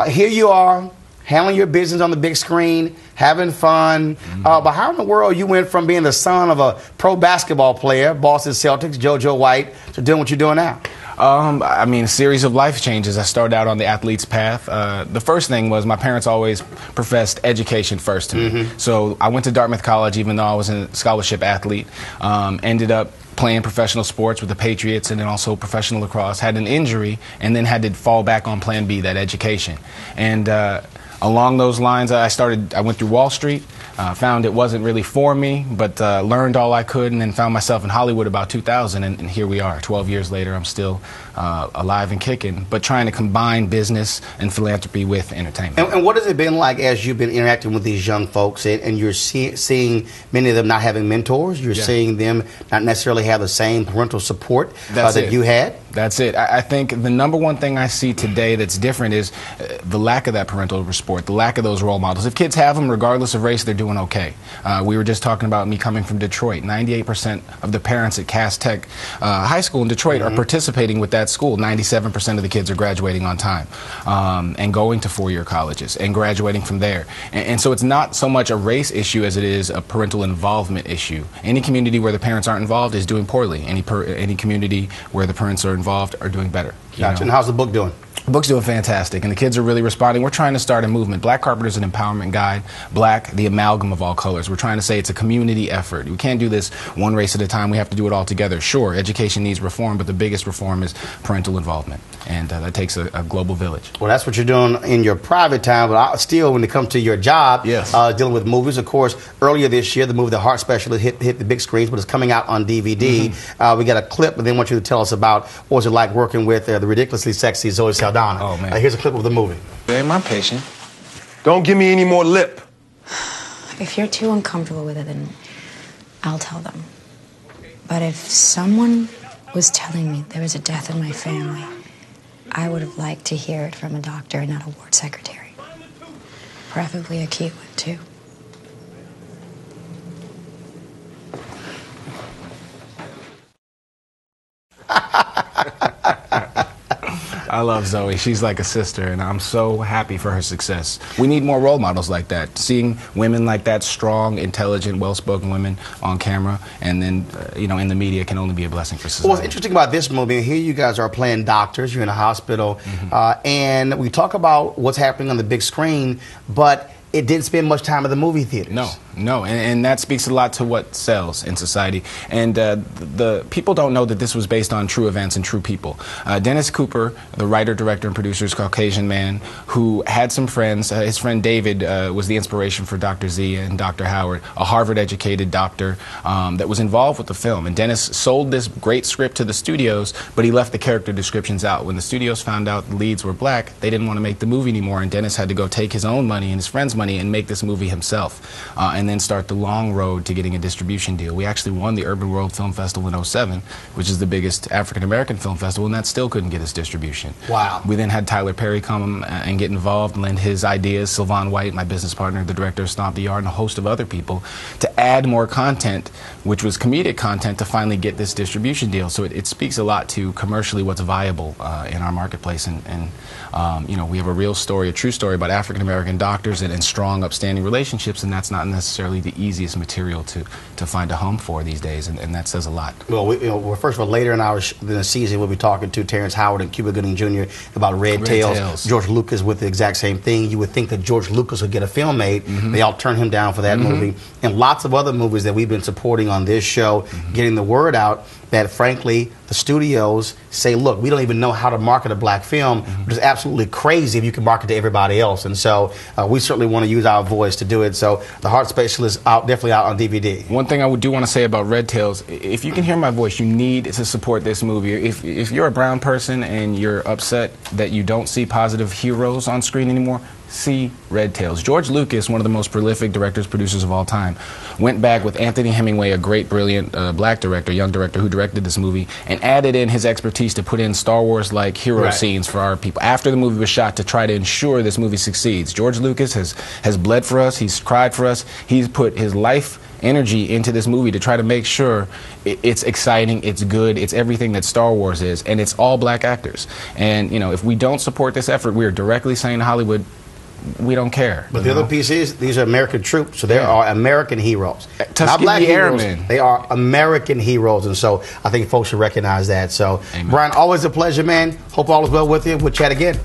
Here you are, handling your business on the big screen, having fun. But how in the world you went from being the son of a pro basketball player, Boston Celtics, JoJo White, to doing what you're doing now? I mean, a series of life changes. I started out on the athlete's path. The first thing was my parents always professed education first to me. So I went to Dartmouth College, even though I was a scholarship athlete. Ended up playing professional sports with the Patriots and then also professional lacrosse. Had an injury and then had to fall back on Plan B, that education. And along those lines, I went through Wall Street. Found it wasn't really for me, but learned all I could, and then found myself in Hollywood about 2000, and here we are. 12 years later, I'm still alive and kicking, but trying to combine business and philanthropy with entertainment. And what has it been like as you've been interacting with these young folks, and you're seeing many of them not having mentors? You're seeing them not necessarily have the same parental support that you had? That's it. I think the number one thing I see today that's different is the lack of that parental support, the lack of those role models. If kids have them, regardless of race, they're doing okay. We were just talking about me coming from Detroit. 98% of the parents at Cass Tech High School in Detroit are participating with that school. 97% of the kids are graduating on time and going to four-year colleges and graduating from there. And so it's not so much a race issue as it is a parental involvement issue. Any community where the parents aren't involved is doing poorly. Any community where the parents are involved are doing better. Gotcha. And how's the book doing? The book's doing fantastic, and the kids are really responding. We're trying to start a movement. Black Carpenter is an empowerment guide. Black, the amalgam of all colors. We're trying to say it's a community effort. We can't do this one race at a time. We have to do it all together. Sure, education needs reform, but the biggest reform is parental involvement, and that takes a global village. Well, that's what you're doing in your private time, but still, when it comes to your job, dealing with movies. Of course, earlier this year, the movie The Heart Specialist hit the big screens, but it's coming out on DVD. We got a clip, and then I want you to tell us about what was it like working with the ridiculously sexy Zoe Saldana. Oh, man. Here's a clip of the movie. Hey, my patient. Don't give me any more lip. If you're too uncomfortable with it, then I'll tell them. But if someone was telling me there was a death in my family, I would have liked to hear it from a doctor and not a ward secretary. Preferably a cute one, too. I love Zoe. She's like a sister, and I'm so happy for her success. We need more role models like that. Seeing women like that, strong, intelligent, well-spoken women on camera, and then, in the media can only be a blessing for society. Well, what's interesting about this movie, here you guys are playing doctors, you're in a hospital, and we talk about what's happening on the big screen, but it didn't spend much time at the movie theaters. No, and that speaks a lot to what sells in society. And the people don't know that this was based on true events and true people. Dennis Cooper, the writer, director, and producer, is a Caucasian man who had some friends. His friend David was the inspiration for Dr. Z and Dr. Howard, a Harvard-educated doctor that was involved with the film. And Dennis sold this great script to the studios, but he left the character descriptions out. When the studios found out the leads were black, they didn't want to make the movie anymore, and Dennis had to go take his own money and his friends' money and make this movie himself, and then start the long road to getting a distribution deal. We actually won the Urban World Film Festival in '07, which is the biggest African-American film festival, and that still couldn't get us distribution. Wow. We then had Tyler Perry come and get involved and lend his ideas, Sylvan White, my business partner, the director of Stomp the Yard, and a host of other people, to add more content, which was comedic content, to finally get this distribution deal. So it speaks a lot to commercially what's viable in our marketplace, and we have a real story, a true story about African-American doctors and strong, upstanding relationships, and that's not necessarily the easiest material to find a home for these days, and that says a lot. Well, first of all, later in the season, we'll be talking to Terrence Howard and Cuba Gooding Jr. about Red Tails. George Lucas with the exact same thing. You would think that George Lucas would get a film made. They all turned him down for that movie. And lots of other movies that we've been supporting on this show, getting the word out that, frankly, the studios say, look, we don't even know how to market a black film, which is absolutely crazy if you can market to everybody else. And so we certainly want to use our voice to do it. So The Heart Specialist definitely out on DVD. One thing I do want to say about Red Tails, if you can hear my voice, you need to support this movie. If you're a brown person and you're upset that you don't see positive heroes on screen anymore, see Red Tails. George Lucas, one of the most prolific directors, producers of all time, went back with Anthony Hemingway, a great, brilliant black director, young director who directed this movie, and added in his expertise to put in Star Wars-like hero scenes for our people after the movie was shot to try to ensure this movie succeeds. George Lucas has bled for us, he's cried for us, he's put his life energy into this movie to try to make sure it's exciting, it's good, it's everything that Star Wars is, and it's all black actors. And, you know, if we don't support this effort, we are directly saying to Hollywood, we don't care. But the other piece is, these are American troops, so they are American heroes. Not black heroes. They are American heroes, and so I think folks should recognize that. So, Amen. Brian, always a pleasure, man. Hope all is well with you. We'll chat again.